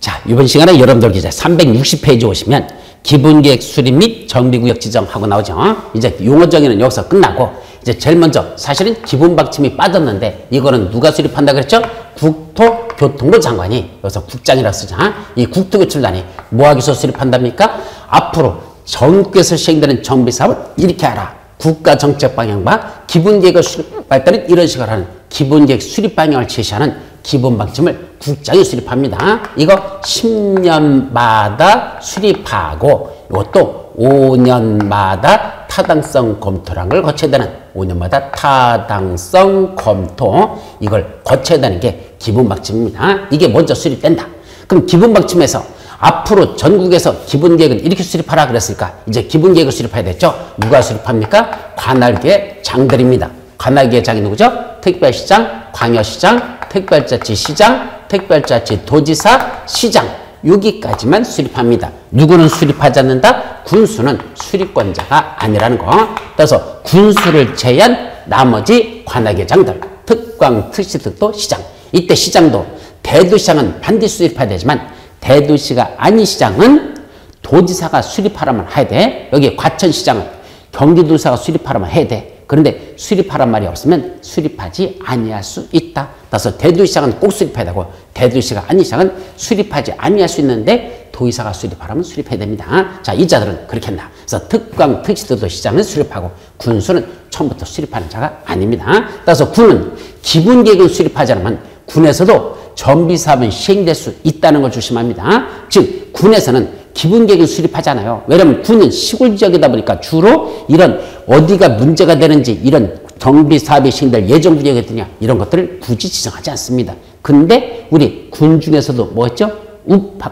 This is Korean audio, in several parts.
자, 이번 시간에 여러분들 이제 360페이지 오시면 기본계획 수립 및 정비구역 지정하고 나오죠. 이제 용어 정의는 여기서 끝나고 이제 제일 먼저 사실은 기본 방침이 빠졌는데 이거는 누가 수립한다 그랬죠? 국토교통부 장관이 여기서 국장이라고 쓰죠. 이 국토교통부장이 뭐하기 위해서 수립한답니까? 앞으로 전국에서 시행되는 정비사업을 이렇게 하라. 국가정책 방향과 기본계획을 수립할 때는 이런 식으로 하는 기본계획 수립 방향을 제시하는 기본 방침을 국장이 수립합니다. 이거 10년마다 수립하고 이것도 5년마다 타당성 검토라는 걸 거쳐야 되는 5년마다 타당성 검토 이걸 거쳐야 되는 게 기본 방침입니다. 이게 먼저 수립된다. 그럼 기본 방침에서 앞으로 전국에서 기본계획은 이렇게 수립하라 그랬으니까 이제 기본계획을 수립해야 됐죠. 누가 수립합니까? 관할계 장들입니다. 관할계 장이 누구죠? 특별시장, 광역시장, 특별자치시장, 특별자치도지사, 시장 여기까지만 수립합니다. 누구는 수립하지 않는다? 군수는 수립권자가 아니라는 거. 그래서 군수를 제외한 나머지 관할계 장들, 특광, 특시 등도 시장. 이때 시장도 대도시장은 반드시 수립해야 되지만 대도시가 아닌 시장은 도지사가 수립하라면 해야 돼. 여기 과천시장은 경기도지사가 수립하라면 해야 돼. 그런데 수립하란 말이 없으면 수립하지 아니할 수 있다. 따라서 대도시장은 꼭 수립해야 되고 대도시가 아닌 시장은 수립하지 아니할 수 있는데 도의사가 수립하라면 수립해야 됩니다. 자, 이 자들은 그렇게 한다. 그래서 특광, 특시도도 시장은 수립하고 군수는 처음부터 수립하는 자가 아닙니다. 따라서 군은 기본계획을 수립하지 않으면 군에서도 정비사업은 시행될 수 있다는 걸 조심합니다. 즉 군에서는 기본계획을 수립하잖아요. 왜냐하면 군은 시골 지역이다 보니까 주로 이런 어디가 문제가 되는지 이런 정비사업이 시행될 예정구역이 어떠냐 이런 것들을 굳이 지정하지 않습니다. 근데 우리 군 중에서도 뭐였죠?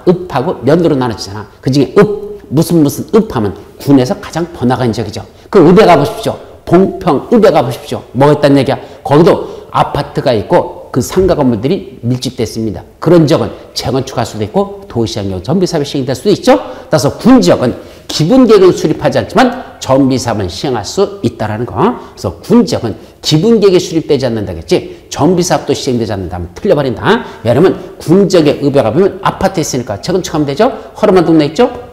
읍하고 면으로 나눠지잖아. 그 중에 무슨 읍하면 군에서 가장 번화가인 지역이죠. 그 읍에 가보십시오. 봉평 읍에 가보십시오. 뭐가 있다는 얘기야? 거기도 아파트가 있고 그 상가 건물들이 밀집됐습니다. 그런 지역은 재건축할 수도 있고 도시장역 정비사업이 시행될 수도 있죠. 따라서 군 지역은 기본계획은 수립하지 않지만 정비사업은 시행할 수 있다는 거. 그래서 군 지역은 기본계획이 수립되지 않는다겠지 정비사업도 시행되지 않는다면 틀려버린다. 왜냐하면 군 지역에 읍에 가보면 아파트 있으니까 재건축하면 되죠. 허름한 동네 있죠.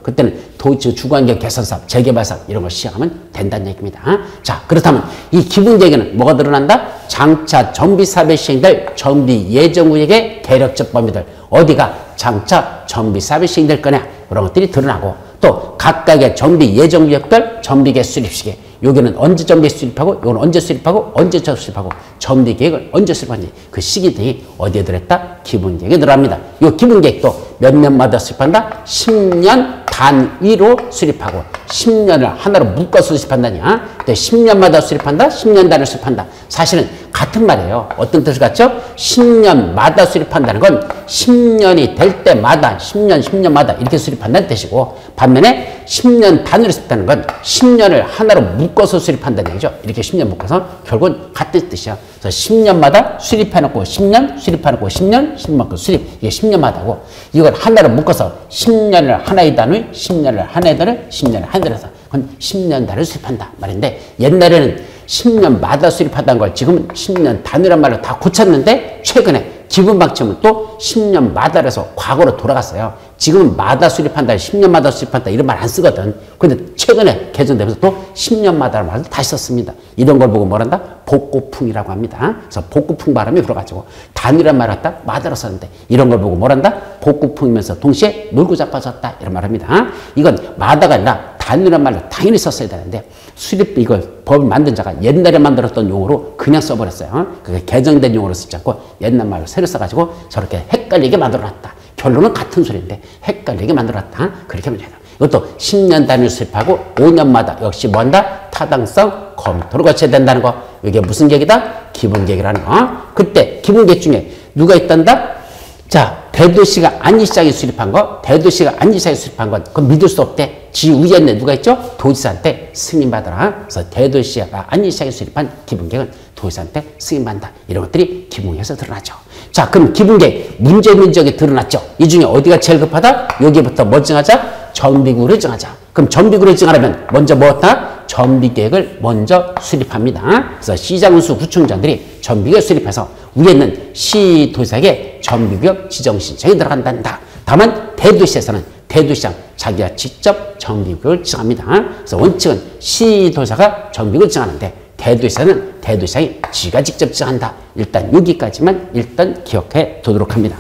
그때는 주거환경 개선사업, 재개발사업 이런 걸 시행하면 된다는 얘기입니다. 자, 그렇다면 이 기본계획에는 뭐가 드러난다? 장차 정비사업에 시행될 정비 예정구역의 계력적 범위들 어디가 장차 정비사업에 시행될 거냐 그런 것들이 드러나고 또 각각의 정비 예정구역별 정비계획 수립 시기 여기는 언제 정비 수립하고 이건 언제 수립하고 언제 수립하고 정비계획을 언제 수립하는지 그 시기 등이 어디에 들어있다? 기본계획에 들어갑니다. 이 기본계획도 몇 년마다 수립한다? 10년 단위로 수립하고 10년을 하나로 묶어서 수립한다냐? 10년마다 수립한다? 10년 단위로 수립한다. 사실은 같은 말이에요. 어떤 뜻을 갖죠? 10년마다 수립한다는 건 10년이 될 때마다 10년마다 이렇게 수립한다는 뜻이고 반면에 10년 단위로 수립한다는 건 10년을 하나로 묶어서 수립한다는 얘기죠. 이렇게 10년 묶어서 결국은 같은 뜻이야. 그래서 10년마다 수립해놓고 10년 수립해놓고 10년 수립 이게 10년마다고 이걸 하나로 묶어서 10년을 하나의 단위 10년을 하나의 단위 10년을 하나의 단위에서 그건 10년 단위로 수립한다 말인데 옛날에는 10년마다 수립하다는 걸 지금은 10년 단위란 말로 다 고쳤는데 최근에 기본 방침은 또 10년마다 해서 과거로 돌아갔어요. 지금은 마다 수립한다, 10년마다 수립한다 이런 말 안 쓰거든. 근데 최근에 개정되면서 또 10년마다라는 말을 다시 썼습니다. 이런 걸 보고 뭐란다? 복고풍이라고 합니다. 그래서 복고풍 바람이 불어가지고 단위란 말을 갖다 마다로 썼는데 이런 걸 보고 뭐란다? 복고풍이면서 동시에 놀고 자빠졌다 이런 말 합니다. 이건 마다가 아니라 단위란 말로 당연히 썼어야 되는데 수립 이걸 법을 만든 자가 옛날에 만들었던 용어로 그냥 써버렸어요. 그게 개정된 용어로 쓰지 않고 옛날 말로 새로 써가지고 저렇게 헷갈리게 만들어놨다. 결론은 같은 소리인데 헷갈리게 만들어놨다. 그렇게 하면 돼요. 이것도 10년 단위로 수립하고 5년마다 역시 뭔다? 타당성 검토를 거쳐야 된다는 거. 이게 무슨 계획이다? 기본계획이라는 거. 그때 기본계획 중에 누가 있단다? 자, 대도시가 아닌 시장에 수립한 거, 대도시가 아닌 시장에 수립한 건 그건 믿을 수 없대. 지위에 누가 있죠? 도지사한테 승인받아라. 그래서 대도시가 아닌 시장에 수립한 기본계획은 도지사한테 승인받는다. 이런 것들이 기본계획에서 드러나죠. 자, 그럼 기본계획 문제 있는 지역이 드러났죠. 이 중에 어디가 제일 급하다? 여기부터 뭐 정하자? 정비구를 정하자. 그럼 정비구를 정하려면 먼저 뭐였다? 정비계획을 먼저 수립합니다. 그래서 시장군수 구청장들이 정비계획 수립해서 위에는 시도시장에 정비구역 지정 신청이 들어간단다. 다만 대도시에서는 대도시장 자기가 직접 정비구역을 지정합니다. 그래서 원칙은 시도시가 정비구역을 지정하는데 대도시에서는 대도시장이 지가 직접 지정한다. 일단 여기까지만 일단 기억해 두도록 합니다.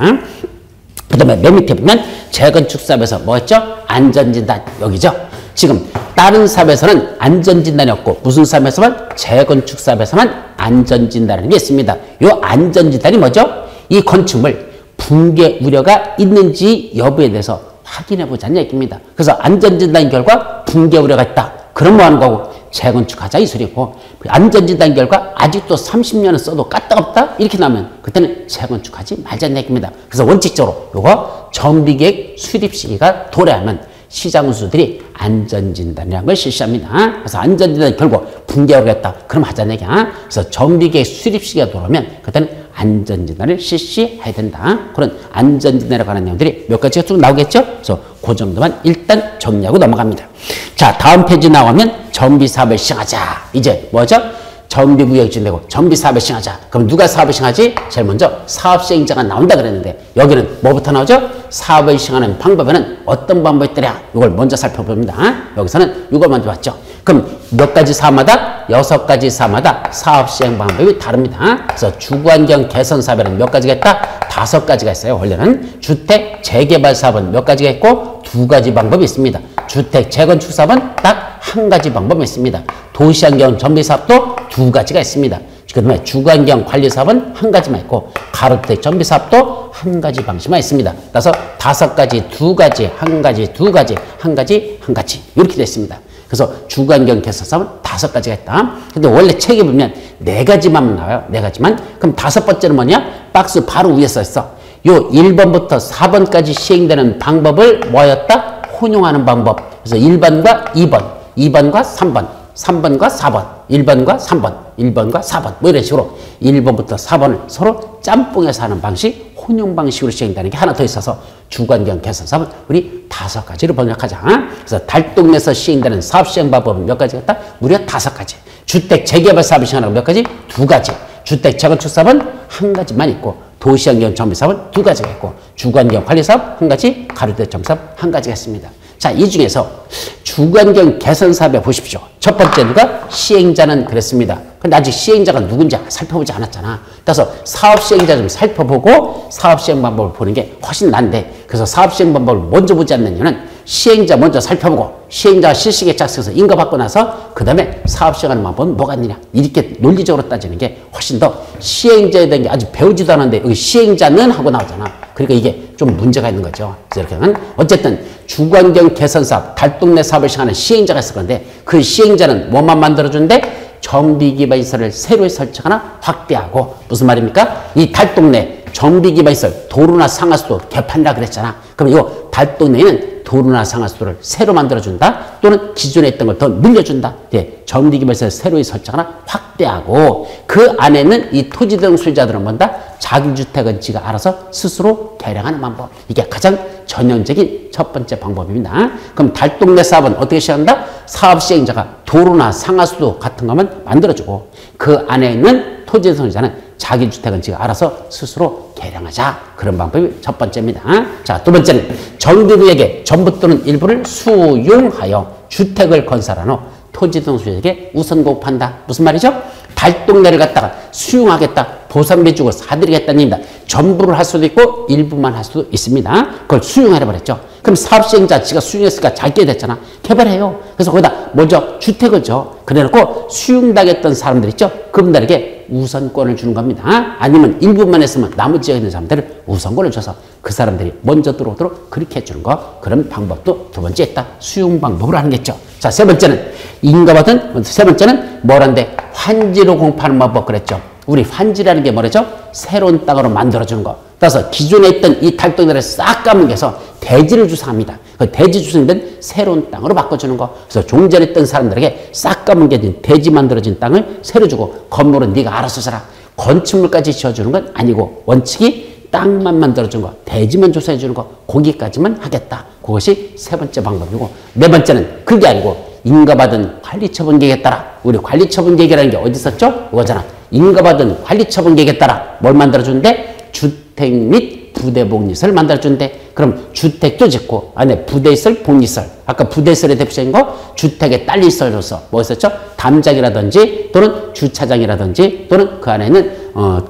그 다음에 맨 밑에 보면 재건축 사업에서 뭐였죠? 안전진단 여기죠. 지금 다른 사업에서는 안전진단이 없고 무슨 사업에서만? 재건축 사업에서만 안전진단이라는 게 있습니다. 이 안전진단이 뭐죠? 이 건축물 붕괴 우려가 있는지 여부에 대해서 확인해 보자는 얘기입니다. 그래서 안전진단 결과 붕괴 우려가 있다. 그럼 뭐 하는 거고? 재건축하자 이 소리고, 안전진단 결과 아직도 30년을 써도 까딱없다 이렇게 나오면 그때는 재건축하지 말자는 얘기입니다. 그래서 원칙적으로 요거 정비계획 수립 시기가 도래하면 시장운수들이 안전진단이라는 걸 실시합니다. 그래서 안전진단 결국 붕괴가 있다. 그럼 하자는 얘기야. 그래서 정비계획 수립 시기가 돌아오면 그때는 안전진단을 실시해야 된다. 그런 안전진단에 관한 내용들이 몇 가지가 쭉 나오겠죠? 그래서 그 정도만 일단 정리하고 넘어갑니다. 자, 다음 페이지 나오면 정비사업을 시행하자. 이제 뭐죠? 정비구역이 지정되고 정비사업을 시행하자. 그럼 누가 사업을 시행하지? 제일 먼저 사업시행자가 나온다 그랬는데 여기는 뭐부터 나오죠? 사업을 시행하는 방법에는 어떤 방법이 있더라? 이걸 먼저 살펴봅니다. 여기서는 이걸 먼저 봤죠. 그럼 몇 가지 사업마다 6가지 사업마다 사업 시행 방법이 다릅니다. 그래서 주거환경 개선 사업에는 몇 가지가 있다? 5가지가 있어요. 원래는 주택 재개발 사업은 몇 가지가 있고 2가지 방법이 있습니다. 주택 재건축 사업은 딱 1가지 방법이 있습니다. 도시환경 정비 사업도 2가지가 있습니다. 그 다음에 주거환경 관리 사업은 1가지만 있고 가로주택 정비 사업도 1가지 방식만 있습니다. 따라서 5가지, 2가지, 1가지, 2가지, 1가지, 1가지 이렇게 되어 있습니다. 그래서 주거환경 개선 사업은 5가지가 있다. 근데 원래 책에 보면 4가지만 나와요. 4가지만. 그럼 5번째는 뭐냐? 박스 바로 위에 써 있어. 요 1번부터 4번까지 시행되는 방법을 뭐였다? 혼용하는 방법. 그래서 1번과 2번, 2번과 3번, 3번과 4번, 1번과 3번, 1번과 4번 뭐 이런 식으로 1번부터 4번을 서로 짬뽕해서 하는 방식, 혼용 방식으로 시행되는 게 하나 더 있어서 주거환경 개선 사업은 우리 5가지로 번역하자. 그래서 달동네에서 시행되는 사업 시행 방법은 몇 가지가 있다? 무려 5가지. 주택 재개발 사업을 시행하는 몇 가지? 2가지. 주택 재건축 사업은 1가지만 있고 도시환경 정비 사업은 2가지가 있고 주거환경 관리 사업 1가지, 가로주택 정비 사업 1가지가 있습니다. 자, 이 중에서 주거환경 개선 사업에 보십시오. 첫 번째 누가? 시행자는 그랬습니다. 근데 아직 시행자가 누군지 살펴보지 않았잖아. 그래서 사업 시행자 좀 살펴보고 사업 시행 방법을 보는 게 훨씬 난데, 그래서 사업 시행 방법을 먼저 보지 않는 이유는 시행자 먼저 살펴보고 시행자가 실시계획 작성해서 인가받고 나서 그 다음에 사업 시행하는 방법은 뭐가 있느냐 이렇게 논리적으로 따지는 게 훨씬 더 시행자에 대한 게 아직 배우지도 않았는데 여기 시행자는 하고 나오잖아. 그러니까 이게 좀 문제가 있는 거죠. 그래서 이렇게 하면 어쨌든 주거환경 개선 사업, 달동네 사업을 시행하는 시행자가 있을 건데 그 시행자는 뭐만 만들어주는데 정비기반시설을 새로 설치하거나 확대하고, 무슨 말입니까? 이 달동네 정비기반시설 도로나 상하수도 개판이라 그랬잖아. 그럼 이 달동네에는 도로나 상하수도를 새로 만들어준다 또는 기존에 있던 걸 더 늘려준다. 네, 정비기반시설 새로 설치하거나 확대하고, 그 안에는 이 토지 등 소유자들은 뭔다? 자기주택은 지가 알아서 스스로 개량하는 방법. 이게 가장 전형적인 첫 번째 방법입니다. 그럼 달동네 사업은 어떻게 시작한다? 사업 시행자가 도로나 상하수도 같은 것만 만들어주고 그 안에 있는 토지 소유자는 자기 주택은 지가 알아서 스스로 개량하자. 그런 방법이 첫 번째입니다. 자, 두 번째는 정비구역의 전부 또는 일부를 수용하여 주택을 건설한 후 토지 등 소유자에게 우선 공급한다. 무슨 말이죠? 달동네를 갖다가 수용하겠다, 보상비 주고 사드리겠다는 얘기입니다. 전부를 할 수도 있고 일부만 할 수도 있습니다. 그걸 수용하라 버렸죠. 그럼 사업시행자 지가 수용했으니까 자기게 됐잖아. 개발해요. 그래서 거기다 먼저 주택을 줘. 그래놓고 수용당했던 사람들 있죠. 그분들에게 우선권을 주는 겁니다. 아니면 일부만 했으면 나머지 지역에 있는 사람들을 우선권을 줘서 그 사람들이 먼저 들어오도록 그렇게 해주는 거. 그런 방법도 두 번째 있다. 수용 방법으로 하는 겠죠. 자, 세 번째는 인가받은, 세 번째는 뭐란데? 환지로 공급하는 방법 그랬죠. 우리 환지라는 게 뭐라죠? 새로운 땅으로 만들어주는 거. 따라서 기존에 있던 이 달동네를 싹 까먹여서 대지를 주상합니다. 그 대지 주상된 새로운 땅으로 바꿔주는 거. 그래서 종전에 있던 사람들에게 싹 까먹여진 대지 만들어진 땅을 새로 주고 건물은 네가 알아서 사라. 건축물까지 지어주는 건 아니고 원칙이 땅만 만들어주는 거, 대지만 조사해주는 거, 거기까지만 하겠다. 그것이 세 번째 방법이고, 네 번째는 그게 아니고 인가받은 관리처분계획에 따라, 우리 관리처분계획이라는 게 어디 있었죠? 이거잖아. 인가받은 관리처분계획에 따라 뭘 만들어주는데? 주택 및 부대복리시설 만들어주는데, 그럼 주택도 짓고 안에 부대시설, 복리시설, 아까 부대시설의 대표적인 거 주택에 딸린 시설로서 뭐 있었죠? 담장이라든지 또는 주차장이라든지 또는 그 안에 있는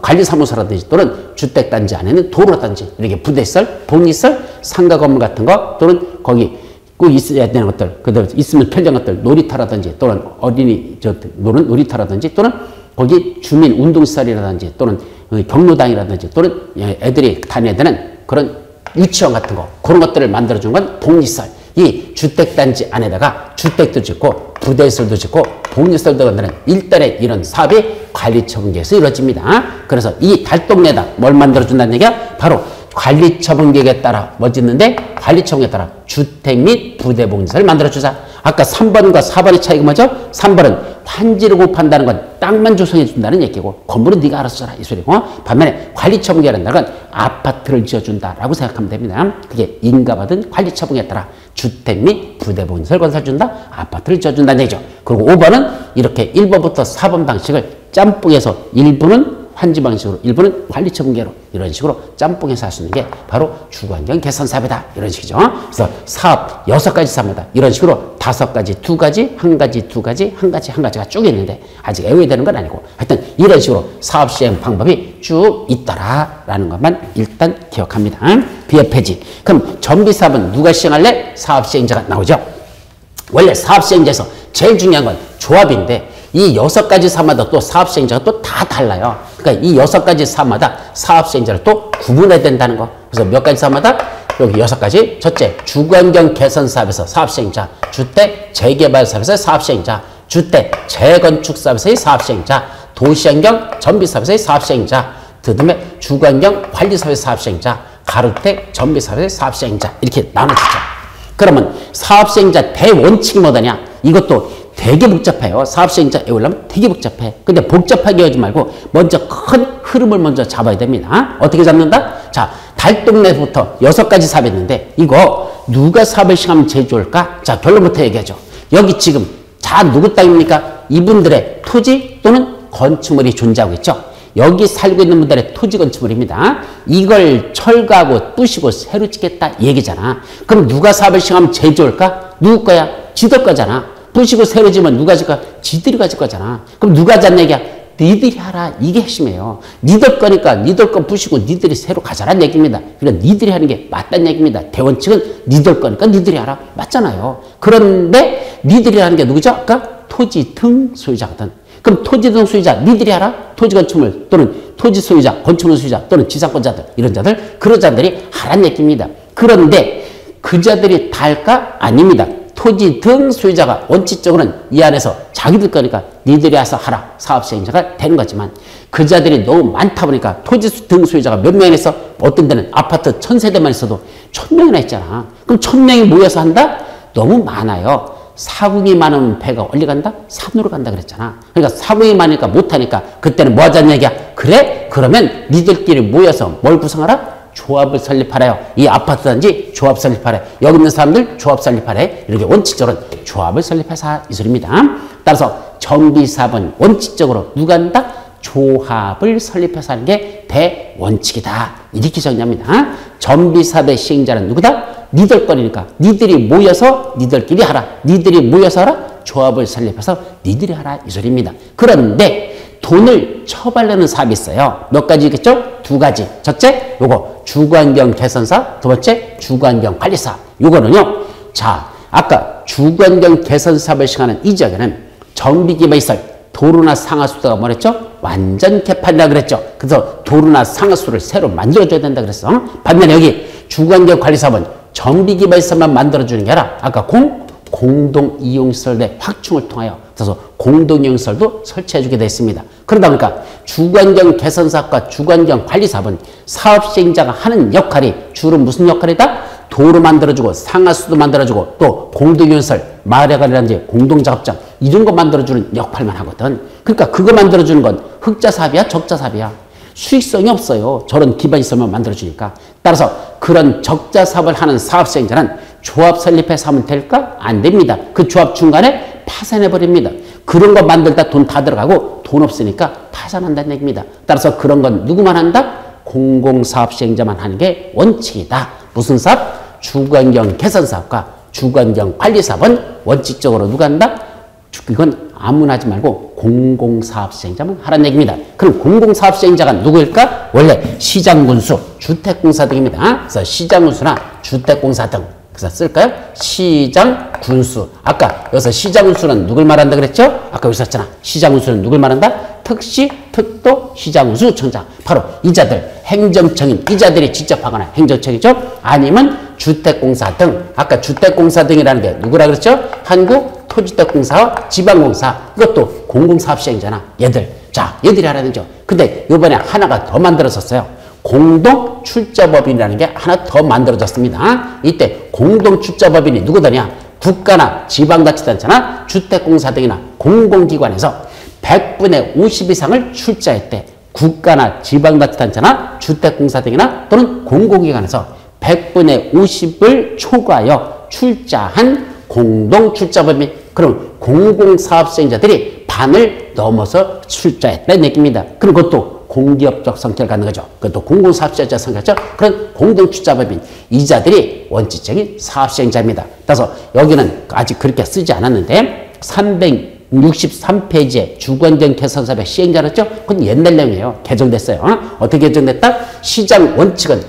관리사무소라든지 또는 주택단지 안에 있는 도로라든지 이렇게 부대시설, 복리시설, 상가 건물 같은 거 또는 거기 꼭 있어야 되는 것들, 그들 있으면 편리한 것들, 놀이터라든지 또는 어린이 노는 놀이터라든지 또는 거기 주민 운동시설이라든지 또는 경로당이라든지 또는 애들이 다녀야 되는 그런 유치원 같은 거, 그런 것들을 만들어준 건 복리시설. 이 주택단지 안에다가 주택도 짓고 부대시설도 짓고 복리시설도 만드는 일단의 이런 사업이 관리처분계획에서 이루어집니다. 그래서 이 달동네에다 뭘 만들어준다는 얘기야? 바로 관리처분계획에 따라 뭐 짓는데? 관리처분계획에 따라 주택 및 부대복리시설을 만들어주자. 아까 3번과 4번의 차이가 뭐죠? 3번은 환지를 고판다는 건 땅만 조성해 준다는 얘기고 건물은 네가 알아서 써라 이 소리고, 반면에 관리처분계획이라는 건 아파트를 지어준다라고 생각하면 됩니다. 그게 인가받은 관리처분계획에 따라 주택 및 부대복리시설 건설준다, 아파트를 지어준다는 얘기죠. 그리고 5번은 이렇게 1번부터 4번 방식을 짬뽕해서 일부는 환지 방식으로, 일부는 관리처분계획으로 이런 식으로 짬뽕해서 할 수 있는 게 바로 주거환경 개선 사업이다. 이런 식이죠. 그래서 사업 6가지 사업이다. 이런 식으로 5가지, 2가지, 1가지, 2가지, 1가지, 1가지가 쭉 있는데 아직 애워야 되는 건 아니고 하여튼 이런 식으로 사업 시행 방법이 쭉 있더라라는 것만 일단 기억합니다. 비업 폐지. 그럼 정비사업은 누가 시행할래? 사업 시행자가 나오죠. 원래 사업 시행자에서 제일 중요한 건 조합인데 이 6가지 사업마다 또 사업 시행자가 또 다 달라요. 그러니까 이 6가지 사업마다 사업 시행자를 또 구분해야 된다는 거. 그래서 몇 가지 사업마다 여기 6가지. 첫째, 주거환경 개선 사업에서 사업 시행자, 주택 재개발 사업에서 사업 시행자, 주택 재건축 사업에서의 사업 시행자, 도시환경 정비 사업에서의 사업 시행자, 그다음에 주거환경 관리 사업의 사업 시행자, 가로주택 정비 사업의 사업 시행자 이렇게 나눠주죠. 그러면 사업 시행자 대원칙이 뭐더냐? 이것도 되게 복잡해요. 사업 시행자 외우려면 되게 복잡해. 근데 복잡하게 하지 말고 먼저 큰 흐름을 먼저 잡아야 됩니다. 어떻게 잡는다? 자, 달동네부터 6가지 사업이 있는데 이거 누가 사업을 시행하면 제일 좋을까? 자, 결론부터 얘기하죠. 여기 지금 자 누구 땅입니까? 이분들의 토지 또는 건축물이 존재하고 있죠. 여기 살고 있는 분들의 토지 건축물입니다. 이걸 철거하고 부시고 새로 짓겠다 이 얘기잖아. 그럼 누가 사업을 시행하면 제일 좋을까? 누구 거야? 지들 거잖아. 부시고 새로 지면 누가 질 거야? 지들이 가질 거잖아. 그럼 누가 하자는 얘기야? 니들이 하라. 이게 핵심이에요. 니들 거니까 니들 거 부시고 니들이 새로 가자라는 얘기입니다. 그러니까 니들이 하는 게 맞다는 얘기입니다. 대원칙은 니들 거니까 니들이 하라. 맞잖아요. 그런데 니들이 하는 게 누구죠? 아까 토지 등 소유자거든. 그럼 토지 등 소유자 니들이 하라? 토지 건축물 또는 토지 소유자, 건축물 소유자 또는 지상권자들 이런 자들, 그런 자들이 하라는 얘기입니다. 그런데 그 자들이 다 할까? 아닙니다. 토지 등 소유자가 원칙적으로는 이 안에서 자기들 거니까 니들이 와서 하라. 사업 시행자가 되는 거지만 그 자들이 너무 많다 보니까 토지 등 소유자가 몇 명이나 있어? 어떤 데는 아파트 1000세대만 있어도 1000명이나 있잖아. 그럼 1000명이 모여서 한다? 너무 많아요. 사궁이 많으면 배가 어디 간다? 산으로 간다 그랬잖아. 그러니까 사궁이 많으니까 못하니까 그때는 뭐 하자는 얘기야? 그래? 그러면 니들끼리 모여서 뭘 구성하라? 조합을 설립하래요. 이 아파트 단지 조합 설립하래. 여기 있는 사람들 조합 설립하래. 이렇게 원칙적으로 조합을 설립해서 이 소리입니다. 따라서 정비사업은 원칙적으로 누가 한다? 조합을 설립해서 하는 게 대원칙이다. 이렇게 정리합니다. 정비사업의 시행자는 누구다? 니들 거니까 니들이 모여서 니들끼리 하라. 니들이 모여서 하라. 조합을 설립해서 니들이 하라. 이 소리입니다. 그런데 돈을 처발려는 사업이 있어요. 몇 가지 있겠죠? 2가지. 첫째, 요거 주거환경 개선사업. 두 번째, 주거환경 관리사업. 요거는요. 자, 아까 주거환경 개선사업을 시행하는 이 지역에는 정비기반시설, 도로나 상하수도가 뭐랬죠? 완전 개판이라 그랬죠. 그래서 도로나 상하수도를 새로 만들어줘야 된다 그랬어. 반면에 여기 주거환경 관리사업은 정비기반시설만 만들어주는 게 아니라 아까 공동이용시설의 확충을 통하여 그래서 공동이용시설도 설치해주게 되어 있습니다. 그러다 보니까 주거환경 개선사업과 주거환경 관리사업은 사업 시행자가 하는 역할이 주로 무슨 역할이다? 도로 만들어주고 상하수도 만들어주고 또 공동이용시설, 마을회관이라든지 공동작업장 이런 거 만들어주는 역할만 하거든. 그러니까 그거 만들어주는 건 흑자사업이야? 적자사업이야? 수익성이 없어요. 저런 기반시설만 만들어주니까. 따라서 그런 적자사업을 하는 사업 시행자는 조합 설립해서 하면 될까? 안 됩니다. 그 조합 중간에 파산해버립니다. 그런 거 만들다 돈 다 들어가고 돈 없으니까 파산한다는 얘기입니다. 따라서 그런 건 누구만 한다? 공공사업 시행자만 하는 게 원칙이다. 무슨 사업? 주거환경 개선사업과 주거환경 관리사업은 원칙적으로 누가 한다? 이건 아무나 하지 말고 공공사업 시행자만 하라는 얘기입니다. 그럼 공공사업 시행자가 누구일까? 원래 시장군수, 주택공사 등입니다. 그래서 시장군수나 주택공사 등. 그래서 쓸까요? 시장군수. 아까 여기서 시장군수는 누굴 말한다 그랬죠? 아까 여기 썼잖아. 시장군수는 누굴 말한다? 특시, 특도, 시장군수청장. 바로 이자들, 행정청인 이자들이 직접 하거나 행정청이죠. 아니면 주택공사 등. 아까 주택공사 등이라는 게 누구라 그랬죠? 한국토지택공사와 지방공사. 이것도 공공사업 시행자나 얘들. 자, 얘들이 하라는 거죠. 근데 이번에 하나가 더 만들어졌어요. 공동출자법인이라는 게 하나 더 만들어졌습니다. 이때 공동출자법인이 누구더냐? 국가나 지방자치단체나 주택공사 등이나 공공기관에서 100분의 50 이상을 출자했대. 국가나 지방자치단체나 주택공사 등이나 또는 공공기관에서 100분의 50을 초과하여 출자한 공동출자법인. 그럼 공공사업시행자들이 반을 넘어서 출자했다는 얘기입니다. 그럼 그것도 공기업적 성격을 갖는 거죠. 그것도 공공사업시행자 성격이죠. 그런 공동출자법인 이자들이 원칙적인 사업시행자입니다. 따라서 여기는 아직 그렇게 쓰지 않았는데 363페이지에 주거환경 개선사업의 시행자였죠. 그건 옛날 내용이에요. 개정됐어요. 어떻게 개정됐다? 시장 원칙은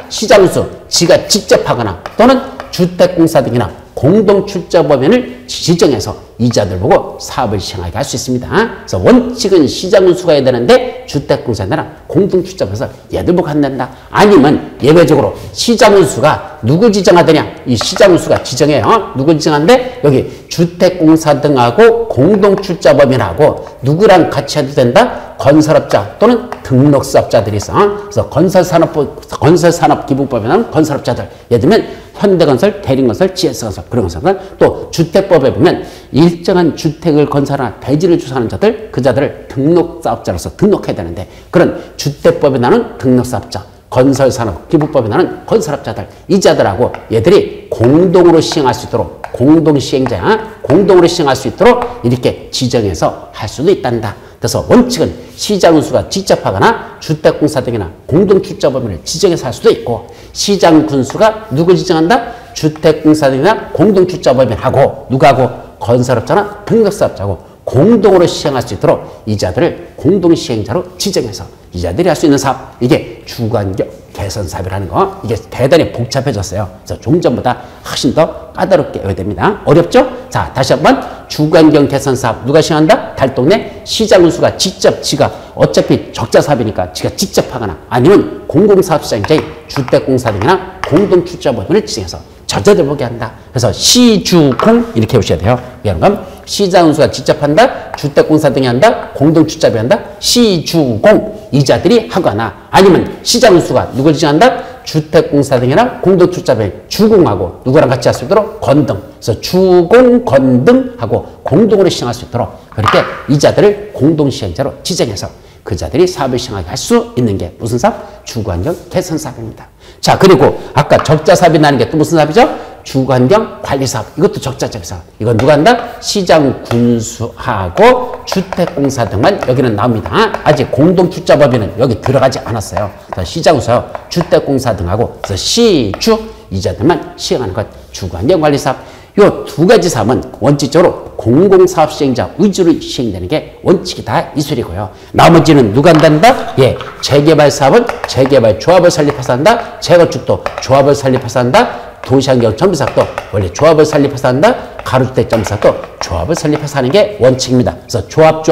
시장수 지가 직접 하거나 또는 주택공사 등이나 공동출자법인을 지정해서 이자들 보고 사업을 시행하게 할 수 있습니다. 그래서 원칙은 시장군수가 해야 되는데 주택공사나 공동출자법에서 얘들 보고 한단다. 아니면 예외적으로 시장군수가 누구 지정하더냐? 이 시장군수가 지정해요. 누구 지정하는데 여기 주택공사 등하고 공동출자법인하고 누구랑 같이 해도 된다? 건설업자 또는 등록사업자들이 있어. 그래서 건설산업기본법에는 건설업자들. 예를 들면 현대건설, 대림건설, GS건설 그런 건설은 또 주택법에 보면 일정한 주택을 건설하나 대지를 주소하는 자들, 그 자들을 등록사업자로서 등록해야 되는데 그런 주택법에 나는 등록사업자, 건설산업기본법에 나는 건설업자들, 이 자들하고 얘들이 공동으로 시행할 수 있도록 공동시행자야 공동으로 시행할 수 있도록 이렇게 지정해서 할 수도 있단다. 그래서 원칙은 시장군수가 직접 하거나 주택공사 등이나 공동출자법인을 지정해서 할 수도 있고 시장군수가 누굴 지정한다? 주택공사 등이나 공동출자법인하고 누가하고 건설업자나 등록사업자고 공동으로 시행할 수 있도록 이자들을 공동시행자로 지정해서 이자들이 할 수 있는 사업. 이게 주거환경 개선사업이라는 거. 이게 대단히 복잡해졌어요. 그래서 좀 전보다 훨씬 더 까다롭게 해야 됩니다. 어렵죠? 자, 다시 한번 주거환경 개선사업 누가 시행한다? 달동네 시장군수가 직접 지가 어차피 적자사업이니까 지가 직접 하거나 아니면 공공사업시행자인 주택공사 등이나 공동출자법인을 지정해서 저자들 보게 한다. 그래서 시주공 이렇게 보셔야 돼요. 그러니까 시장군수가 직접 한다. 주택공사 등이 한다. 공동출자법이 한다. 시주공 이자들이 하거나 아니면 시장군수가 누굴 지정한다? 주택공사 등이나 공동출자법인 주공하고 누구랑 같이 할 수 있도록 건등. 그래서 주공, 건등하고 공동으로 시행할 수 있도록 그렇게 이자들을 공동시행자로 지정해서 그 자들이 사업을 시행하게 할 수 있는 게 무슨 사업? 주거환경 개선사업입니다. 자, 그리고 아까 적자사업이 나는 게 또 무슨 사업이죠? 주거환경 관리사업. 이것도 적자사업. 이건 누가 한다? 시장군수하고 주택공사 등만 여기는 나옵니다. 아직 공동출자법인은 여기 들어가지 않았어요. 시장군수하고 주택공사 등하고 그래서 시주 이자들만 시행하는 것 주거환경 관리사업. 요 두 가지 사업은 원칙적으로 공공사업 시행자 위주로 시행되는 게 원칙이다 이 소리고요. 나머지는 누가 한단다? 예, 재개발 사업은 재개발 조합을 설립해서 한다. 재건축도 조합을 설립해서 한다. 도시환경 정비사업도 원래 조합을 설립해서 한다. 가로주택 정비사업도 조합을 설립해서 하는 게 원칙입니다. 그래서 조합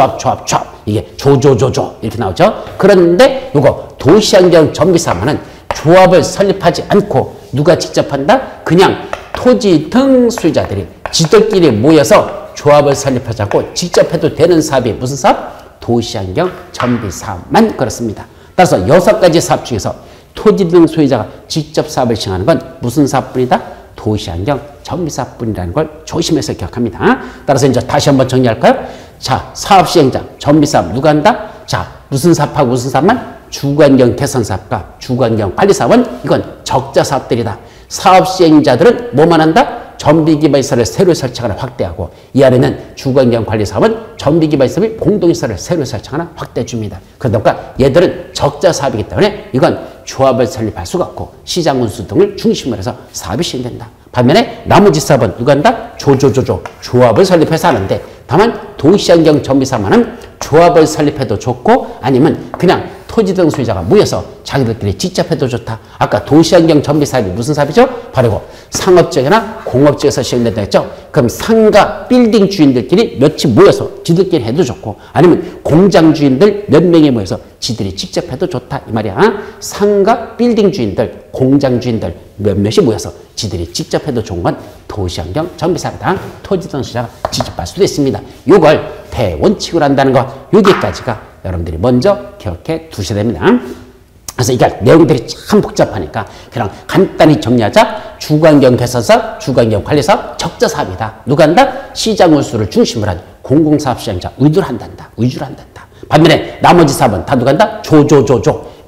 이게 조조 이렇게 나오죠. 그런데 요거 도시환경 정비사업은 조합을 설립하지 않고 누가 직접 한다? 그냥 토지 등 소유자들이 지들끼리 모여서 조합을 설립하지 않고 직접 해도 되는 사업이 무슨 사업? 도시환경 정비사업만 그렇습니다. 따라서 6가지 사업 중에서 토지 등 소유자가 직접 사업을 시행하는 건 무슨 사업뿐이다? 도시환경 정비사업뿐이라는 걸 조심해서 기억합니다. 따라서 이제 다시 한번 정리할까요? 자, 사업 시행자, 정비사업 누가 한다? 자, 무슨 사업하고 무슨 사업만? 주거환경 개선사업과 주거환경 관리사업은 이건 적자사업들이다. 사업 시행자들은 뭐만 한다? 전비기반시설을 새로 설치하거나 확대하고 이 안에는 주거환경관리사업은 전비기반시설 공동시설을 새로 설치하거나 확대해 줍니다. 그러다 보니까 얘들은 적자 사업이기 때문에 이건 조합을 설립할 수가 없고 시장 운수 등을 중심으로 해서 사업이 시행된다. 반면에 나머지 사업은 누가 한다? 조합을 설립해서 하는데 다만 도시환경 정비사업만은 조합을 설립해도 좋고 아니면 그냥 토지 등 소유자가 모여서 자기들끼리 직접 해도 좋다. 아까 도시환경 정비 사업이 무슨 사업이죠? 바로 상업적이나 공업적에서 시행된다 했죠? 그럼 상가 빌딩 주인들끼리 몇이 모여서 지들끼리 해도 좋고 아니면 공장 주인들 몇 명이 모여서 지들이 직접 해도 좋다 이 말이야. 상가 빌딩 주인들 공장 주인들 몇몇이 모여서 지들이 직접 해도 좋은 건 도시환경 정비 사업이다. 토지 등 소유자가 직접 수도 있습니다. 이걸 대원칙으로 한다는 거 여기까지가 여러분들이 먼저 기억해 두셔야 됩니다. 그래서 이게 내용들이 참 복잡하니까 그냥 간단히 정리하자. 주거환경 개선사업, 주거환경 관리사업, 적자사업이다. 누가 한다? 시장 운수를 중심으로 한 공공사업 시장자 위주로 한단다. 반면에 나머지 사업은 다 누가 한다?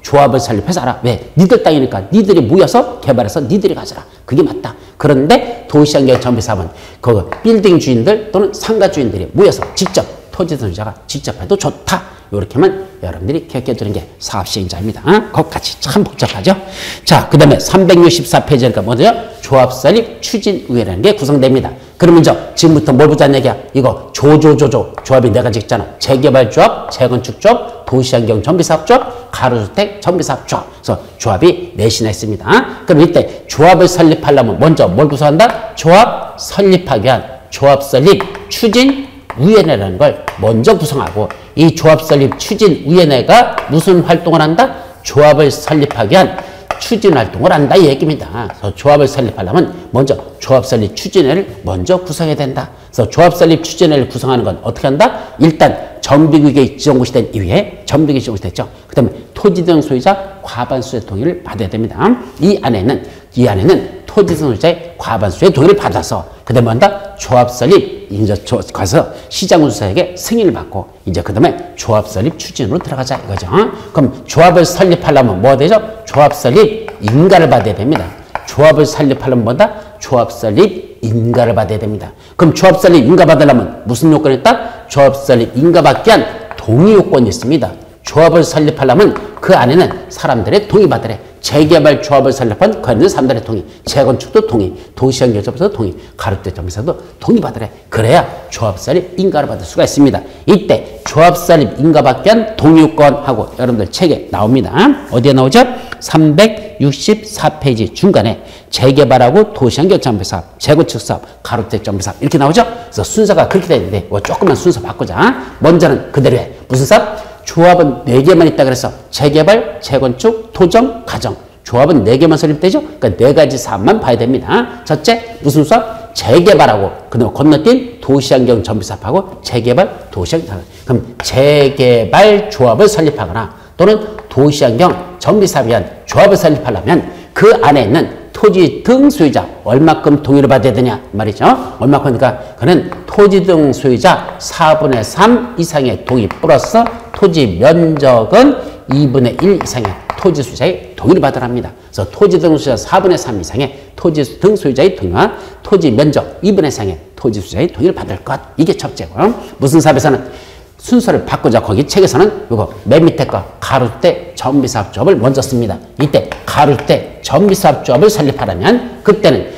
조합을 설립해서 알아. 왜? 니들 땅이니까 니들이 모여서 개발해서 니들이 가져라. 그게 맞다. 그런데 도시환경 정비사업은 그 빌딩 주인들 또는 상가 주인들이 모여서 직접 토지 소유자가 직접 해도 좋다. 이렇게만 여러분들이 기억해 두는 게 사업시행자입니다. 거기까지 참 복잡하죠. 자, 그 다음에 364페이지니까 뭐죠? 조합설립 추진위원회라는 게 구성됩니다. 그럼 먼저 지금부터 뭘 보자는 얘기야? 이거 조합이 네 가지 있잖아. 재개발조합, 재건축조합, 도시환경 정비사업조합, 가로주택 정비사업조합. 그래서 조합이 넷이나 있습니다. 그럼 이때 조합을 설립하려면 먼저 뭘 구성한다? 조합 설립하기 위한 조합설립 추진위원회라는 걸 먼저 구성하고 이 조합설립 추진위원회가 무슨 활동을 한다? 조합을 설립하기 위한 추진활동을 한다 이 얘기입니다. 그래서 조합을 설립하려면 먼저 조합설립 추진회를 먼저 구성해야 된다. 그래서 조합설립 추진회를 구성하는 건 어떻게 한다? 일단 정비구역에 지정고시 된 이후에 정비구역에 지정고시 됐죠. 그 다음에 토지 등 소유자 과반수의 동의를 받아야 됩니다. 이 안에는 토지 등 소유자의 과반수의 동의를 받아서 그 다음에 한다? 조합설립 이제 가서 시장운수사에게 승인을 받고 이제 그 다음에 조합설립 추진으로 들어가자 이거죠. 그럼 조합을 설립하려면 뭐가 되죠? 조합설립 인가를 받아야 됩니다. 조합을 설립하려면 뭐다? 조합설립 인가를 받아야 됩니다. 그럼 조합설립 인가 받으려면 무슨 요건이 있다? 조합설립 인가 받기 위한 동의 요건이 있습니다. 조합을 설립하려면 그 안에는 사람들의 동의 받으래. 재개발 조합을 설립한 그 안에는 사람들의 동의, 재건축도 동의, 도시환경조합에서도 동의, 가로주택 정비사도 동의 받으래. 그래야 조합 설립 인가를 받을 수가 있습니다. 이때 조합 설립 인가 받기 위한 동의 요건하고 여러분들 책에 나옵니다. 어디에 나오죠? 364페이지 중간에 재개발하고 도시환경 정비사업, 재건축 사업, 가로주택 정비사업 이렇게 나오죠? 그래서 순서가 그렇게 되는데 조금만 순서 바꾸자. 먼저는 그대로 해. 무슨 사업? 조합은 4개만 있다 그래서 재개발, 재건축, 토정, 가정. 조합은 4개만 설립되죠? 그러니까 4가지 사업만 봐야 됩니다. 첫째, 무슨 사업? 재개발하고, 그다음 건너뛴 도시환경 정비사업하고 재개발, 도시환경. 그럼 재개발 조합을 설립하거나 또는 도시환경 정비사업에 의한 조합을 설립하려면 그 안에 있는 토지 등 소유자 얼마큼 동의를 받아야 되냐 말이죠. 얼마큼이니까 그는 토지 등 소유자 4분의 3 이상의 동의 플러스 토지 면적은 2분의 1 이상의 토지 소유자의 동의를 받으랍니다. 그래서 토지 등 소유자 4분의 3 이상의 토지 등 소유자의 동의와 토지 면적 2분의 1 이상의 토지 소유자의 동의를 받을 것. 이게 첫째고요. 무슨 사업에서는 순서를 바꾸자. 거기 책에서는 이거 맨 밑에 거 가로주택 정비사업조합을 먼저 씁니다. 이때 가로주택 정비사업조합을 설립하려면 그때는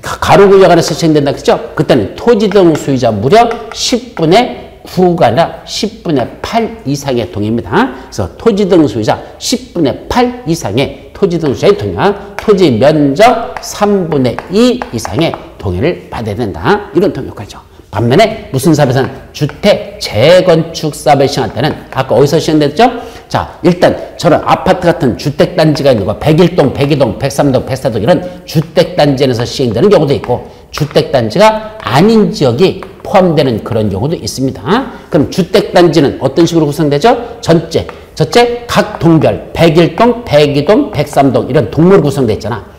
가로구역 안에서 시행된다 그죠? 그때는 토지 등 소유자 무려 10분의 9가 아니라 10분의 8 이상의 동의입니다. 그래서 토지 등 소유자 10분의 8 이상의 토지 등 소유자의 동의와 토지 면적 3분의 2 이상의 동의를 받아야 된다. 이런 동의 효과죠. 반면에 무슨 사업에서는 주택 재건축 사업을 시행할 때는 아까 어디서 시행됐죠? 자, 일단 저런 아파트 같은 주택단지가 있는 거 101동, 102동, 103동, 104동 이런 주택단지에서 시행되는 경우도 있고 주택단지가 아닌 지역이 포함되는 그런 경우도 있습니다. 그럼 주택단지는 어떤 식으로 구성되죠? 첫째, 각 동별 101동, 102동, 103동 이런 동으로 구성되어 있잖아.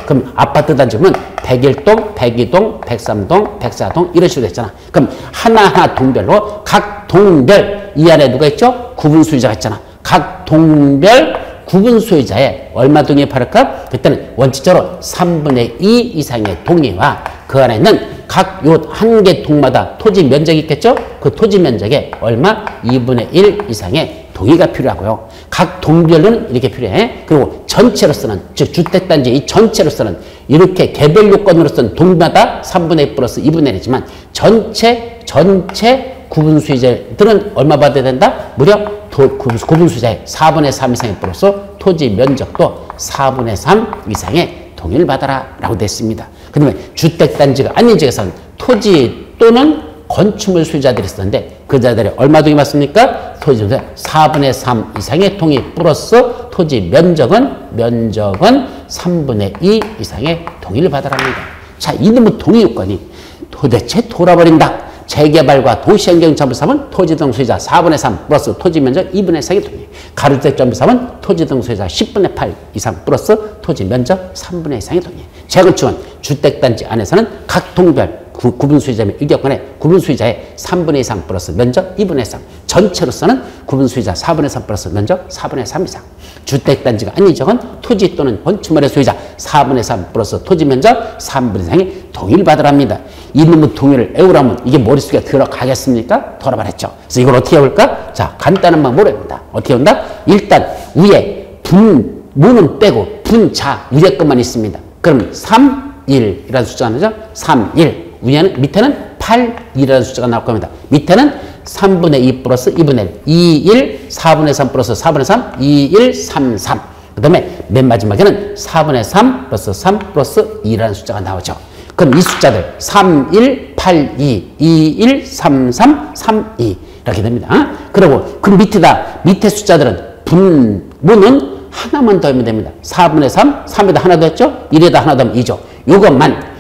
그럼 아파트 단지는 101동, 102동, 103동, 104동 이런 식으로 됐잖아. 그럼 하나하나 동별로 각 동별 이 안에 누가 있죠? 구분 소유자가 있잖아. 각 동별 구분 소유자의 얼마 동의 팔을까? 그때는 원칙적으로 3분의 2 이상의 동의와 그 안에 있는 각 요 한 개 동마다 토지 면적이 있겠죠? 그 토지 면적에 얼마? 2분의 1 이상의 동의가 필요하고요. 각 동별로는 이렇게 필요해. 그리고 전체로서는, 즉 주택단지 이 전체로서는 이렇게 개별 요건으로서는 동마다 3분의 1 플러스 2분의 1이지만 전체 구분 수요자들은 얼마 받아야 된다? 무려 구분 수요자의 4분의 3 이상의 플러스 토지 면적도 4분의 3 이상의 동의를 받아라 라고 되어 있습니다. 그 다음에 주택단지가 아닌 지역에서는 토지 또는 건축물 소유자들이 있었는데 그 자들이 얼마 동의 받습니까? 토지 면적 4분의 3 이상의 동의 플러스 토지 면적은 3분의 2 이상의 동의를 받아랍니다. 자, 이놈의 동의 요건이 도대체 돌아버린다. 재개발과 도시환경 점유사업은 토지 등 소유자 4분의 3 플러스 토지 면적 2분의 4의 동의. 가로주택 점유사업은 토지 등 소유자 10분의 8 이상 플러스 토지 면적 3분의 2상의 동의. 재건축은 주택단지 안에서는 각 동별 구분 소유자 및 일격간의 구분 소유자의 3분의 2 이상 플러스 면적 2분의 3. 전체로서는 구분 소유자 4분의 3 플러스 면적 4분의 3 이상. 주택단지가 아닌 지역은 토지 또는 건축물의 소유자 4분의 3 플러스 토지 면적 3분의 2 이상의 동의를 받으랍니다. 이놈의 동의를 외우라면 이게 머릿속에 들어가겠습니까? 돌아버렸죠. 그래서 이걸 어떻게 해볼까? 자, 간단한 방법으로 해본다. 어떻게 한다? 일단 위에 무는 빼고 분자 위에 것만 있습니다. 그럼 3, 1이라는 숫자가 나오죠? 3, 1. 밑에는 8, 2라는 숫자가 나올 겁니다. 밑에는 3분의 2 플러스 2분의 1, 2, 1, 4분의 3 플러스 4분의 3, 2, 1, 3, 3. 그 다음에 맨 마지막에는 4분의 3 플러스 3 플러스 2라는 숫자가 나오죠. 그럼 이 숫자들 3, 1, 8, 2, 2, 1, 3, 3, 3, 2 이렇게 됩니다. 그리고 그 밑에 숫자들은 분모는 하나만 더하면 됩니다. 4분의 3, 3에다 하나 더했죠? 1에다 하나 더하면 2죠. 요것만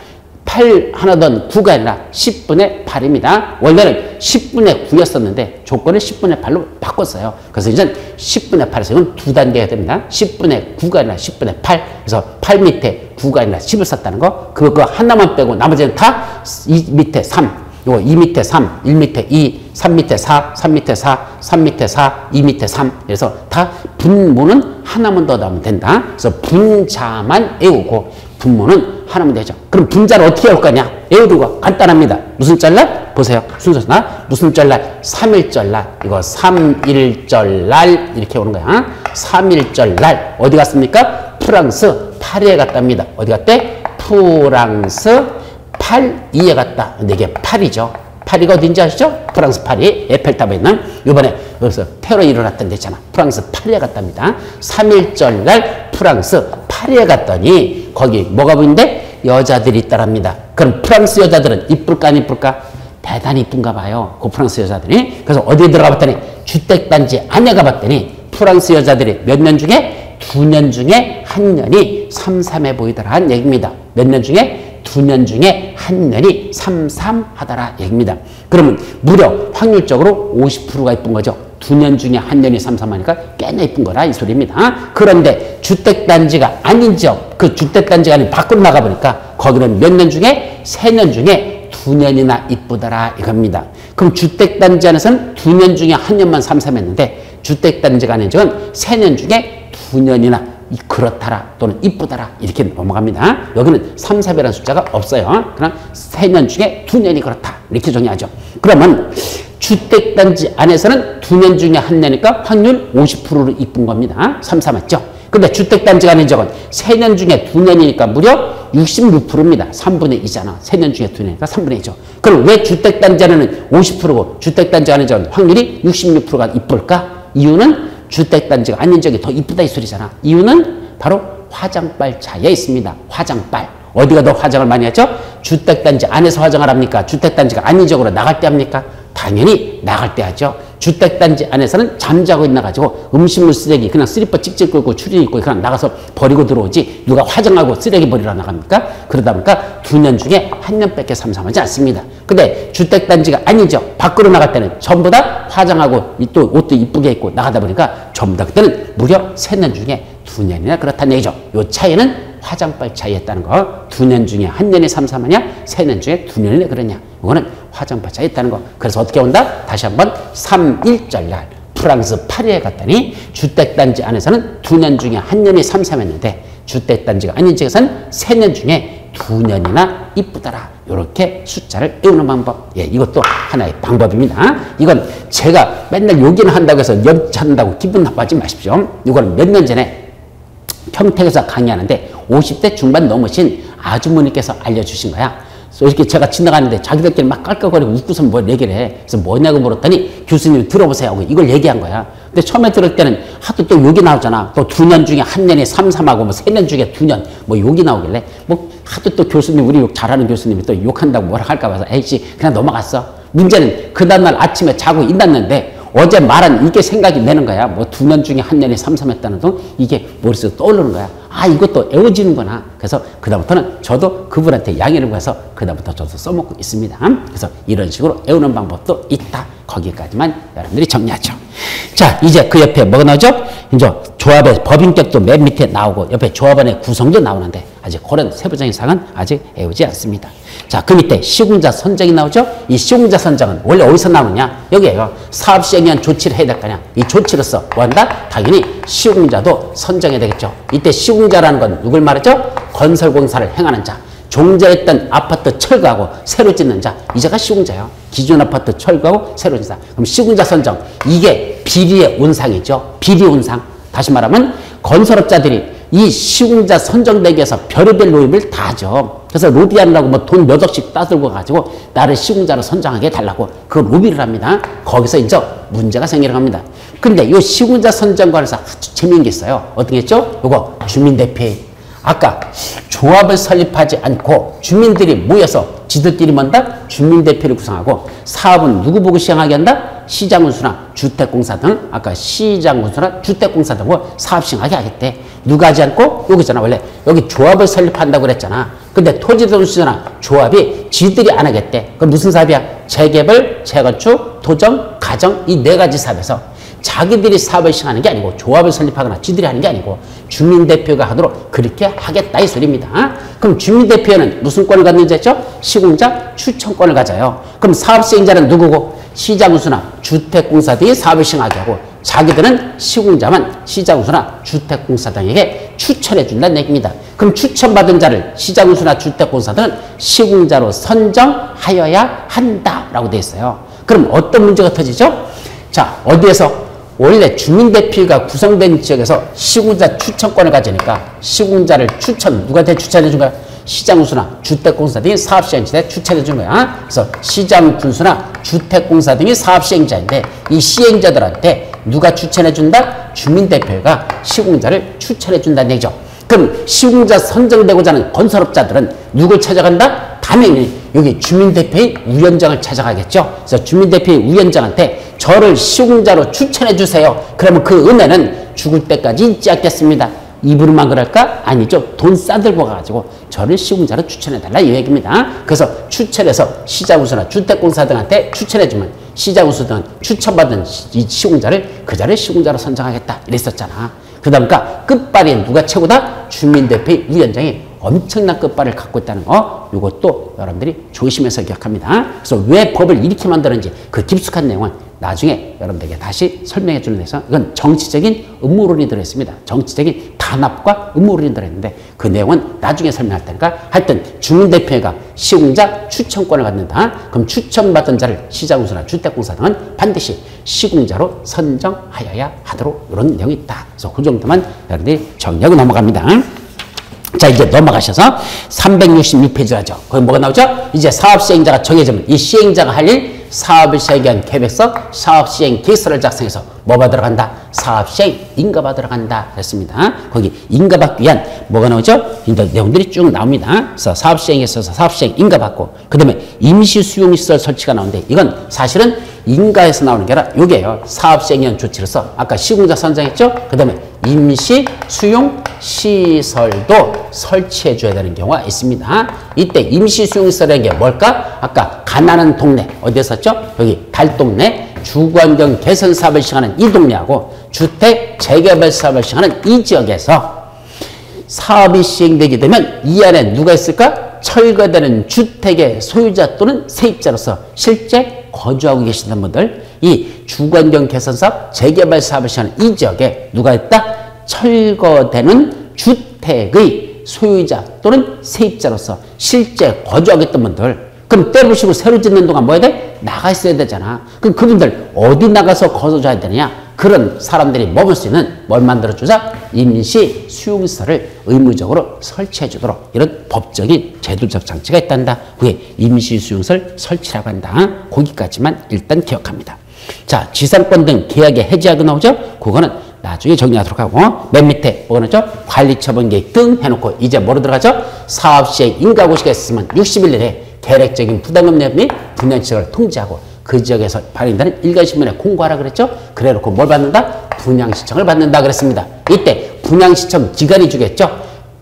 8 하나 더한 9가 아니라 10분의 8입니다. 원래는 10분의 9였었는데 조건을 10분의 8로 바꿨어요. 그래서 이제 10분의 8에서 이건 두 단계가 됩니다. 10분의 9가 아니라 10분의 8. 그래서 8 밑에 9가 아니라 10을 썼다는 거. 그거 하나만 빼고 나머지는 다 2 밑에 3. 요거 2 밑에 3, 1 밑에 2, 3 밑에 4, 3 밑에 4, 3 밑에 4, 2 밑에 3. 그래서 다 분모는 하나만 더 넣으면 된다. 그래서 분자만 외우고 분모는 하나면 되죠. 그럼 분자를 어떻게 할 거냐? 외우는 거 간단합니다. 무슨 짤날? 보세요. 순서나 무슨 짤날? 3일절날. 이거 3일절날 이렇게 오는 거야. 3일절날 어디 갔습니까? 프랑스 파리에 갔답니다. 어디 갔대? 프랑스 파리에 갔다. 근데 이게 파리죠. 파리가 어딘지 아시죠? 프랑스 파리 에펠탑에 있는 이번에 여기서 테러 일어났던 데 있잖아. 프랑스 파리에 갔답니다. 3일절날 프랑스 파리에 갔더니 거기 뭐가 보이는데 여자들이 있다랍니다. 그럼 프랑스 여자들은 이쁠까 안 이쁠까? 대단히 이쁜가 봐요. 그 프랑스 여자들이. 그래서 어디에 들어가 봤더니 주택단지 안에 가봤더니 프랑스 여자들이 몇 년 중에 2년 중에 1년이 삼삼해 보이더라는 얘기입니다. 몇 년 중에? 2년 중에 1년이 삼삼하더라 얘기입니다. 그러면 무려 확률적으로 50%가 이쁜 거죠. 2년 중에 1년이 삼삼하니까 꽤나 이쁜 거라 이 소리입니다. 그런데 주택단지가 아닌 지역, 그 주택단지가 아닌 밖으로 나가보니까 거기는 몇 년 중에? 3년 중에 2년이나 이쁘더라 이겁니다. 그럼 주택단지 안에서는 2년 중에 1년만 삼삼했는데 주택단지가 아닌 지역은 3년 중에 2년이나 그렇다라 또는 이쁘다라 이렇게 넘어갑니다. 여기는 3, 4배라는 숫자가 없어요. 그럼 3년 중에 2년이 그렇다 이렇게 정의하죠. 그러면 주택단지 안에서는 2년 중에 1년이니까 확률 50%로 이쁜 겁니다. 3, 4 맞죠? 근데 주택단지가 아닌 적은 3년 중에 2년이니까 무려 66%입니다. 3분의 2잖아. 3년 중에 2년이니까 3분의 2죠. 그럼 왜 주택단지 안에는 50%고 주택단지 아닌 적은 확률이 66%가 이쁠까? 이유는 주택단지가 아닌 적이 더 이쁘다 이 소리잖아. 이유는 바로 화장빨 차이에 있습니다. 화장빨. 어디가 더 화장을 많이 하죠? 주택단지 안에서 화장을 합니까? 주택단지가 아닌 적으로 나갈 때 합니까? 당연히 나갈 때 하죠. 주택단지 안에서는 잠자고 있나가지고 음식물 쓰레기 그냥 슬리퍼 찍찍 끌고 추리 입고 그냥 나가서 버리고 들어오지 누가 화장하고 쓰레기 버리러 나갑니까? 그러다 보니까 2년 중에 1년밖에 삼삼하지 않습니다. 근데 주택단지가 아니죠. 밖으로 나갈 때는 전부 다 화장하고 또 옷도 이쁘게 입고 나가다 보니까 전부 다 그때는 무려 3년 중에 2년이나 그렇다는 얘기죠. 요 차이는 화장빨 차이였다는 거. 2년 중에 1년이 삼삼하냐? 3년 중에 2년이나 그러냐? 이거는 화장빨 차이였다는 거. 그래서 어떻게 온다? 다시 한번 3일절날 프랑스 파리에 갔더니 주택단지 안에서는 2년 중에 1년이 삼삼했는데 주택단지가 아닌 지역에서는 3년 중에 2년이나 이쁘더라. 이렇게 숫자를 외우는 방법. 예, 이것도 하나의 방법입니다. 이건 제가 맨날 욕이나 한다고 해서 연찬다고 기분 나빠하지 마십시오. 이거는 몇 년 전에 평택에서 강의하는데 50대 중반 넘으신 아주머니께서 알려주신 거야. 이렇게 제가 지나가는데 자기들끼리 막 깔깔거리고 웃고서 뭘 얘기를 해. 그래서 뭐냐고 물었더니 교수님 들어보세요 하고 이걸 얘기한 거야. 근데 처음에 들을 때는 하도 또 욕이 나오잖아. 또 2년 중에 1년이 삼삼하고 뭐 3년 중에 2년 뭐 욕이 나오길래 뭐 하도 또 교수님 우리 욕 잘하는 교수님이 또 욕한다고 뭐라 할까 봐서 에이씨 그냥 넘어갔어. 문제는 그 다음날 아침에 자고 일어났는데 어제 말한 이게 생각이 나는 거야. 뭐 2년 중에 1년이 삼삼했다는 둥 이게 머릿속에 떠오르는 거야. 아 이것도 외워지는구나. 그래서 그다음부터는 저도 그분한테 양해를 구해서 그다음부터 저도 써먹고 있습니다. 그래서 이런 식으로 외우는 방법도 있다. 거기까지만 여러분들이 정리하죠. 자 이제 그 옆에 뭐가 나오죠? 이제 조합의 법인격도 맨 밑에 나오고 옆에 조합원의 구성도 나오는데 아직 그런 세부적인 사항은 아직 외우지 않습니다. 자, 그 밑에 시공자 선정이 나오죠? 이 시공자 선정은 원래 어디서 나오느냐? 여기에요. 사업시행에 의한 조치를 해야 될 거냐? 이 조치로서 뭐 한다? 당연히 시공자도 선정해야 되겠죠. 이때 시공자라는 건 누굴 말하죠? 건설공사를 행하는 자. 종자했던 아파트 철거하고 새로 짓는 자. 이자가 시공자예요. 기존 아파트 철거하고 새로 짓는 자. 그럼 시공자 선정. 이게 비리의 온상이죠. 비리 온상. 다시 말하면 건설업자들이 이 시공자 선정되기 위해서 별의별 노임을 다 하죠. 그래서 로비하느라고 뭐 돈 몇 억씩 따들고 가지고 나를 시공자로 선정하게 해달라고 그 로비를 합니다. 거기서 이제 문제가 생기는 겁니다. 근데 이 시공자 선정관에서 아주 재미있는 게 있어요. 어떻게 했죠? 요거 주민대표회의. 아까 조합을 설립하지 않고 주민들이 모여서 지들끼리 뭔다? 주민대표를 구성하고 사업은 누구 보고 시행하게 한다? 시장운수나 주택공사 등 아까 시장운수나 주택공사 등을 사업 시행하게 하겠대. 누가 하지 않고? 여기잖아. 원래 여기 조합을 설립한다고 그랬잖아. 근데 토지운수나 조합이 지들이 안 하겠대. 그럼 무슨 사업이야? 재개발, 재건축, 도정, 가정 이 4가지 사업에서 자기들이 사업을 시행하는 게 아니고 조합을 설립하거나 지들이 하는 게 아니고 주민대표가 하도록 그렇게 하겠다 이 소리입니다. 그럼 주민대표는 무슨 권을 갖는지 했죠? 시공자 추천권을 가져요. 그럼 사업시행자는 누구고? 시장운수나 주택공사 등이 사업을 시행하게 하고 자기들은 시공자만 시장운수나 주택공사 등에게 추천해 준다는 얘기입니다. 그럼 추천받은 자를 시장운수나 주택공사 등은 시공자로 선정하여야 한다라고 되어 있어요. 그럼 어떤 문제가 터지죠? 자, 어디에서? 원래 주민대표가 구성된 지역에서 시공자 추천권을 가지니까 시공자를 누구한테 추천해 준 거야? 시장운수나 주택공사 등이 사업시행자에 추천해 준 거야. 그래서 시장운수나 주택공사 등이 사업시행자인데 이 시행자들한테 누가 추천해 준다? 주민대표가 시공자를 추천해 준다는 얘기죠. 그럼 시공자 선정되고자 하는 건설업자들은 누굴 찾아간다? 당연히 여기 주민대표의 위원장을 찾아가겠죠. 그래서 주민대표의 위원장한테 저를 시공자로 추천해 주세요. 그러면 그 은혜는 죽을 때까지 잊지 않겠습니다. 입으로만 그럴까? 아니죠. 돈 싸들고 가가지고 저를 시공자로 추천해달라 이 얘기입니다. 그래서 추천해서 시장운수나 주택공사 등한테 추천해주면 시장운수 등은 추천받은 이 시공자를 그 자리에 시공자로 선정하겠다 이랬었잖아. 그러니까 끝발이 누가 최고다? 주민대표의 위원장이 엄청난 끝발을 갖고 있다는 거 이것도 여러분들이 조심해서 기억합니다. 그래서 왜 법을 이렇게 만드는지 그 깊숙한 내용은 나중에 여러분들에게 다시 설명해 주는 데서 이건 정치적인 음모론이 들어있습니다. 정치적인 단합과 음모론이 들어있는데 그 내용은 나중에 설명할 테니까 하여튼 주민대표가 시공자 추천권을 갖는다. 그럼 추천받은 자를 시장운수나 주택공사 등은 반드시 시공자로 선정하여야 하도록 이런 내용이 있다. 그래서 그 정도만 여러분들이 정리하고 넘어갑니다. 자 이제 넘어가셔서 366페이지 하죠. 거기 뭐가 나오죠? 이제 사업시행자가 정해지면 이 시행자가 할 일 사업을 시행한 계획서, 사업시행 계획서를 작성해서 뭐가 들어간다? 사업시행 인가가 들어간다 그랬습니다. 거기 인가받기 위한 뭐가 나오죠? 내용들이 쭉 나옵니다. 그래서 사업시행에 있어서 사업시행 인가받고 그 다음에 임시수용시설 설치가 나오는데 이건 사실은 인가에서 나오는 게 아니라 요게요. 사업시행위한 조치로서 아까 시공자 선정했죠? 그 다음에 임시수용시설도 설치해 줘야 되는 경우가 있습니다. 이때 임시수용시설이라는 게 뭘까? 아까 가난한 동네 어디에 썼죠? 여기 달동네 주거환경 개선 사업을 시행하는 이 동네하고 주택 재개발 사업을 시행하는 이 지역에서 사업이 시행되게 되면 이 안에 누가 있을까? 철거되는 주택의 소유자 또는 세입자로서 실제 거주하고 계시는 분들 이 주거환경 개선사업, 재개발 사업을 시행하는 이 지역에 누가 있다? 철거되는 주택의 소유자 또는 세입자로서 실제 거주하겠던 분들, 그럼 떼부시고 새로 짓는 동안 뭐 해야 돼? 나가 있어야 되잖아. 그럼 그분들 어디 나가서 거주해야 되느냐? 그런 사람들이 머물 수 있는 뭘 만들어주자? 임시 수용시설을 의무적으로 설치해 주도록 이런 법적인 제도적 장치가 있단다. 그게 임시 수용시설 설치라고 한다. 거기까지만 일단 기억합니다. 자, 지상권 등 계약의 해지하고 나오죠? 그거는 나중에 정리하도록 하고, 맨 밑에 뭐가 나죠? 관리처분 계획 등 해놓고 이제 뭐로 들어가죠? 사업 시행 인가고시가 있으면 60일 내에 계획적인 부담금 내 및 분양시설을 통지하고 그 지역에서 발행되는 일간신문에 공고하라 그랬죠? 그래놓고 뭘 받는다? 분양시청을 받는다 그랬습니다. 이때 분양시청 기간이 주겠죠?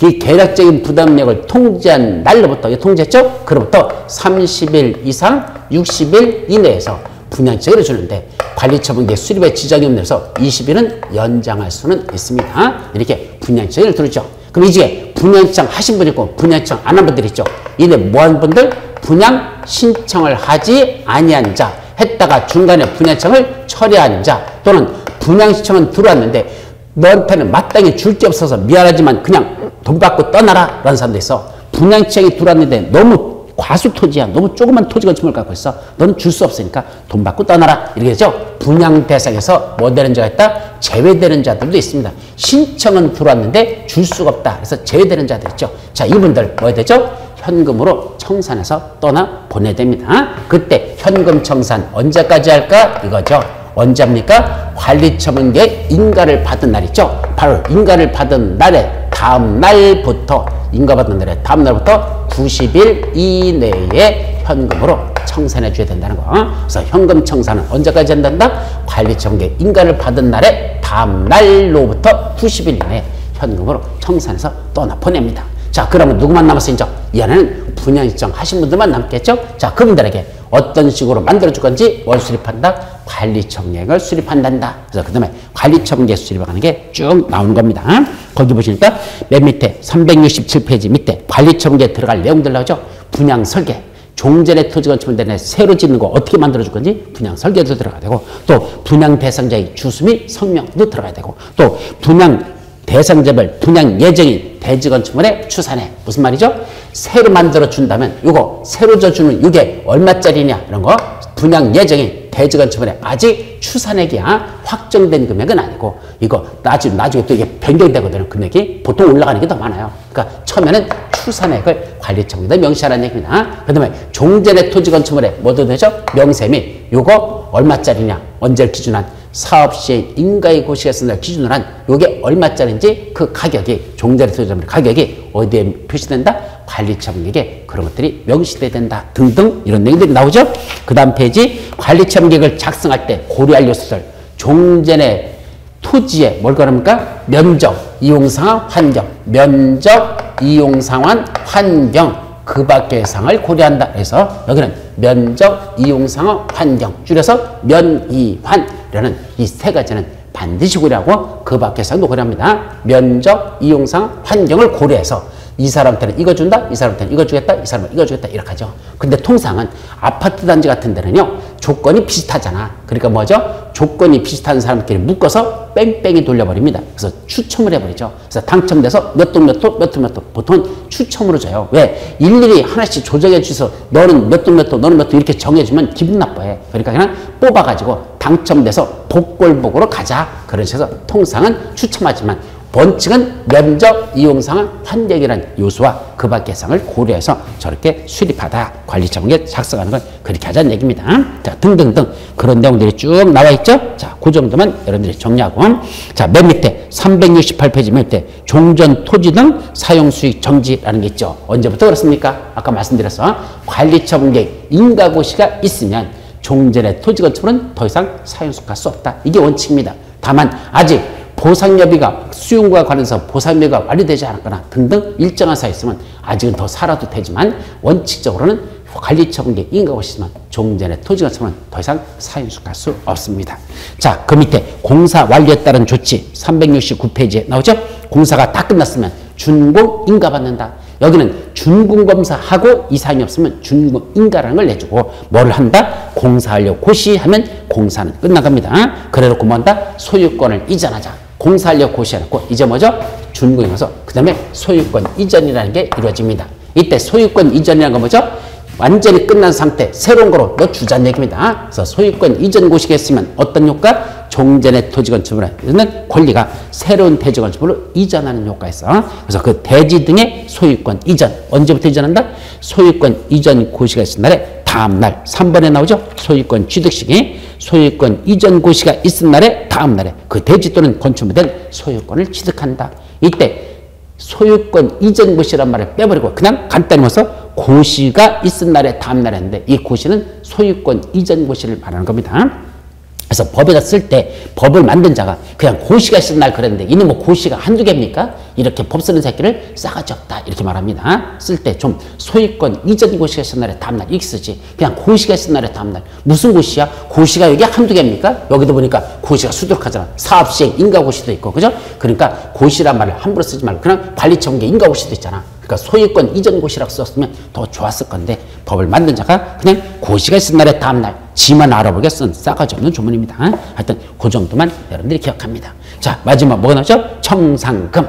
이 계략적인 부담력을 통지한 날로부터, 통지했죠? 그로부터 30일 이상 60일 이내에서 분양시청을 주는데 관리처분계 수립의 지정이 없는 데서 20일은 연장할 수는 있습니다. 이렇게 분양시청을 두르죠. 그럼 이제 분양시청 하신 분 있고 분양시청 안 한 분들 있죠? 이내 뭐한 분들? 분양 신청을 하지 아니한 자, 했다가 중간에 분양청을 처리한 자, 또는 분양신청은 들어왔는데 너한테는 마땅히 줄 게 없어서 미안하지만 그냥 돈 받고 떠나라 라는 사람도 있어. 분양청이 들어왔는데 너무 과수토지야, 너무 조그만 토지 건축물을 갖고 있어. 너는 줄 수 없으니까 돈 받고 떠나라. 이렇게 되죠. 분양 대상에서 뭐 되는 자가 있다? 제외되는 자들도 있습니다. 신청은 들어왔는데 줄 수가 없다. 그래서 제외되는 자들 있죠. 자, 이분들 뭐 해야 되죠? 현금으로 청산해서 떠나 보내야 됩니다. 그때 현금 청산 언제까지 할까? 이거죠. 언제 합니까? 관리처분계획 인가를 받은 날 있죠. 바로 인가를 받은 날에 다음 날부터, 인가받은 날에 다음 날부터 90일 이내에 현금으로 청산해 줘야 된다는 거. 그래서 현금 청산은 언제까지 한단다? 관리처분계획 인가를 받은 날에 다음 날로부터 90일 이내에 현금으로 청산해서 떠나 보냅니다. 자, 그러면 누구만 남았어, 이제? 이 안에는 분양신청 하신 분들만 남겠죠? 자, 그분들에게 어떤 식으로 만들어줄 건지 뭘 수립한다? 관리처분계획을 수립한단다. 그래서 그 다음에 관리처분계획 수립하는 게 쭉 나오는 겁니다. 거기 보시니까 맨 밑에 367페이지 밑에 관리처분계획 들어갈 내용들 나오죠? 분양 설계. 종전의 토지 건축물 내내 새로 짓는 거 어떻게 만들어줄 건지 분양 설계도 들어가야 되고, 또 분양 대상자의 주소 및 성명도 들어가야 되고, 또 분양 대상자별 분양 예정인 대지 건축물의 추산에, 무슨 말이죠? 새로 만들어 준다면 요거 새로 져주는 이게 얼마짜리냐 이런 거, 분양 예정인 대지 건축물에 아직 추산액이야 확정된 금액은 아니고, 이거 나중에 또 이게 변경되거든요. 금액이 보통 올라가는 게 더 많아요. 그러니까 처음에는 추산액을 관리처분에다 명시하라는 얘기입니다. 그 다음에 종전의 토지 건축물에 뭐도 되죠? 명세 및 요거 얼마짜리냐, 언제를 기준한 사업 시행 인가의 고시가 기준으로 한 요게 얼마짜리인지 그 가격이, 종전의 토지 건축물 가격이 어디에 표시된다? 관리처분계획에 그런 것들이 명시돼야 된다 등등 이런 내용들이 나오죠. 그 다음 페이지 관리처분계획을 작성할 때 고려할 요소들, 종전의 토지에 뭘 거랍니까? 면적, 이용상황, 환경, 면적, 이용상황, 환경, 그 밖의 사항을 고려한다. 그래서 여기는 면적, 이용상황, 환경, 줄여서 면이환이라는 이 세 가지는 반드시 고려하고 그 밖의 사항도 고려합니다. 면적, 이용상황, 환경을 고려해서 이 사람한테는 이거 준다, 이 사람한테는 이거 주겠다, 이 사람은 이거 주겠다, 이렇게 하죠. 근데 통상은 아파트 단지 같은 데는요, 조건이 비슷하잖아. 그러니까 뭐죠? 조건이 비슷한 사람끼리 묶어서 뺑뺑이 돌려버립니다. 그래서 추첨을 해버리죠. 그래서 당첨돼서 몇 동 몇 호, 몇 호, 몇 호. 보통은 추첨으로 줘요. 왜? 일일이 하나씩 조정해 주셔서 너는 몇 동 몇 호, 너는 몇 호 이렇게 정해주면 기분 나빠해. 그러니까 그냥 뽑아가지고 당첨돼서 복골복으로 가자. 그런 식으로 통상은 추첨하지만 원칙은 면적, 이용상황, 환경이라는 요소와 그 밖의 사항을 고려해서 저렇게 수립하다. 관리처분계획 작성하는 건 그렇게 하자는 얘기입니다. 자, 등등등 그런 내용들이 쭉 나와 있죠. 자, 그 정도만 여러분들이 정리하고, 자, 맨 밑에 368페이지 밑에 종전 토지 등 사용 수익 정지라는 게 있죠. 언제부터 그렇습니까? 아까 말씀드렸어. 관리처분계획 인가고시가 있으면 종전의 토지 건축물은 더 이상 사용 수익할 수 없다. 이게 원칙입니다. 다만 아직 보상여비가, 수용과 관련해서 보상여비가 완료되지 않았거나 등등 일정한 사유 있으면 아직은 더 살아도 되지만 원칙적으로는 관리처분계획 인가고시 있으면 종전의 토지 건축물은 더 이상 사용수익할 수 없습니다. 자, 그 밑에 공사 완료에 따른 조치 369페이지에 나오죠? 공사가 다 끝났으면 준공 인가받는다. 여기는 준공검사하고 이상이 없으면 준공인가라는 걸 내주고 뭘 한다? 공사하려고 고시하면 공사는 끝나갑니다. 그래놓고 뭐 한다? 소유권을 이전하자. 공사하려고 고시해놓고 이제 뭐죠? 준공에서 그 다음에 소유권 이전이라는 게 이루어집니다. 이때 소유권 이전이라는 건 뭐죠? 완전히 끝난 상태, 새로운 거로 너 주자는 얘기입니다. 그래서 소유권 이전 고시가 있으면 어떤 효과? 종전의 토지건축물에는 권리가 새로운 대지건축물로 이전하는 효과가 있어. 그래서 그 대지 등의 소유권 이전, 언제부터 이전한다? 소유권 이전 고시가 있은 날에 다음 날, 3번에 나오죠? 소유권 취득식이 소유권 이전 고시가 있은 날에 다음 날에 그 대지 또는 건축물에 대한 소유권을 취득한다. 이때 소유권 이전 고시란 말을 빼버리고 그냥 간단히 뭐서 고시가 있은 날에 다음 날에 했는데 이 고시는 소유권 이전 고시를 말하는 겁니다. 그래서 법에다 쓸 때 법을 만든 자가 그냥 고시가 있은 날 그랬는데 이는 뭐 고시가 한두 개입니까? 이렇게 법 쓰는 새끼를 싸가지 없다 이렇게 말합니다. 쓸 때 좀 소유권 이전 고시가 있은 날에 다음 날 이렇게 쓰지. 그냥 고시가 있은 날에 다음 날 무슨 고시야? 고시가 여기 한두 개입니까? 여기도 보니까 고시가 수두룩하잖아. 사업시행 인가고시도 있고 그죠? 그러니까 고시란 말을 함부로 쓰지 말고 그냥 관리청계 인가고시도 있잖아. 그러니까 소유권 이전 고시라고 썼으면 더 좋았을 건데 법을 만든 자가 그냥 고시가 있은 날에 다음 날 지만 알아보게 쓴 싸가지 없는 조문입니다. 하여튼 그 정도만 여러분들이 기억합니다. 자, 마지막 뭐가 나오죠? 청산금.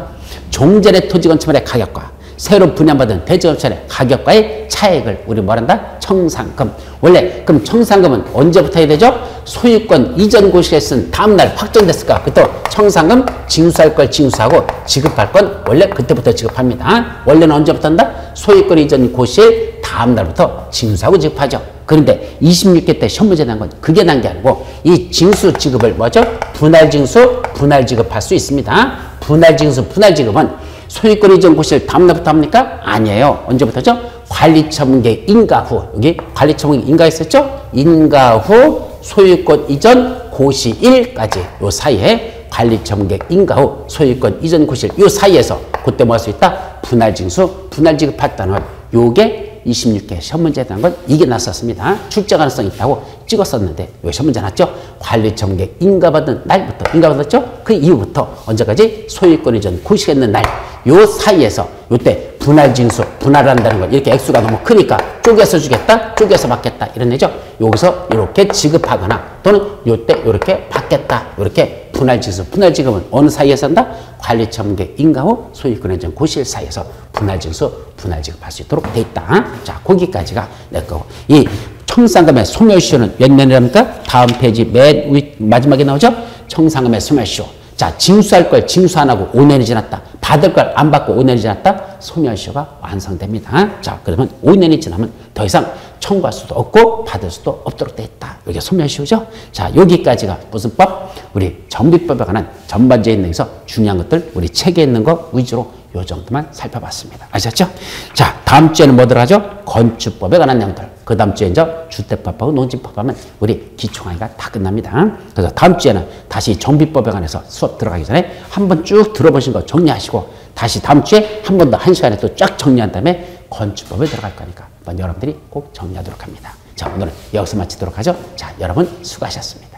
종전의 토지건축물의 가격과 새로 분양받은 대지건축물의 가격과의 차액을 우리 뭐란다? 청산금. 원래 그럼 청산금은 언제부터 해야 되죠? 소유권 이전 고시가 있은 다음 날 확정됐을까? 그때 청산금 징수할 걸 징수하고 지급할 건 원래 그때부터 지급합니다. 원래는 언제부터 한다? 소유권 이전 고시의 다음 날부터 징수하고 지급하죠. 그런데 26개 때 시험문제 난 건 그게 난 게 아니고 이 징수 지급을 뭐죠? 분할 징수, 분할 지급할 수 있습니다. 분할 징수, 분할 지급은 소유권 이전 고시를 다음 날부터 합니까? 아니에요. 언제부터죠? 관리처분계 인가 후. 여기 관리처분계 인가 있었죠? 인가 후 소유권 이전 고시일까지 요 사이에 관리처분계 인가 후 소유권 이전 고시일 요 사이에서 그때 뭐 할 수 있다? 분할 징수, 분할 지급했다는 요게 26개 시험 문제에 대한 건 이게 났었습니다. 출제 가능성이 있다고 찍었었는데 왜 시험 문제 났죠? 관리청계 인가받은 날부터 인가받았죠? 그 이후부터 언제까지 소유권 이전 고시가 있는 날 요 사이에서 요때 분할 징수 분할한다는 건 이렇게 액수가 너무 크니까 쪼개서 주겠다 쪼개서 받겠다 이런 얘기죠. 여기서 이렇게 지급하거나 또는 요때 이렇게 받겠다 이렇게 분할 징수 분할 지급은 어느 사이에서 한다? 관리청계 인가 후 소유권 이전 고시일 사이에서 분할 징수 분할 지급할 수 있도록 돼 있다. 자, 거기까지가 내 거고 이 청산금의 소멸시효는 몇 년이랍니까? 다음 페이지 맨 위 마지막에 나오죠? 청산금의 소멸시효. 자, 징수할 걸 징수 안 하고 5년이 지났다. 받을 걸 안 받고 5년이 지났다. 소멸시효가 완성됩니다. 자, 그러면 5년이 지나면 더 이상 청구할 수도 없고 받을 수도 없도록 돼 있다. 이게 소멸시효죠. 자, 여기까지가 무슨 법? 우리 정비법에 관한 전반적인 내용에서 중요한 것들 우리 책에 있는 거 위주로 요 정도만 살펴봤습니다. 아셨죠? 자, 다음 주에는 뭐들 하죠? 건축법에 관한 내용들. 그 다음 주에 이제 주택법하고 농지법 하면 우리 기초 강의가 다 끝납니다. 그래서 다음 주에는 다시 정비법에 관해서 수업 들어가기 전에 한번 쭉 들어보신 거 정리하시고 다시 다음 주에 한 번 더 1시간에 또 쫙 정리한 다음에 건축법에 들어갈 거니까 한번 여러분들이 꼭 정리하도록 합니다. 자, 오늘은 여기서 마치도록 하죠. 자, 여러분 수고하셨습니다.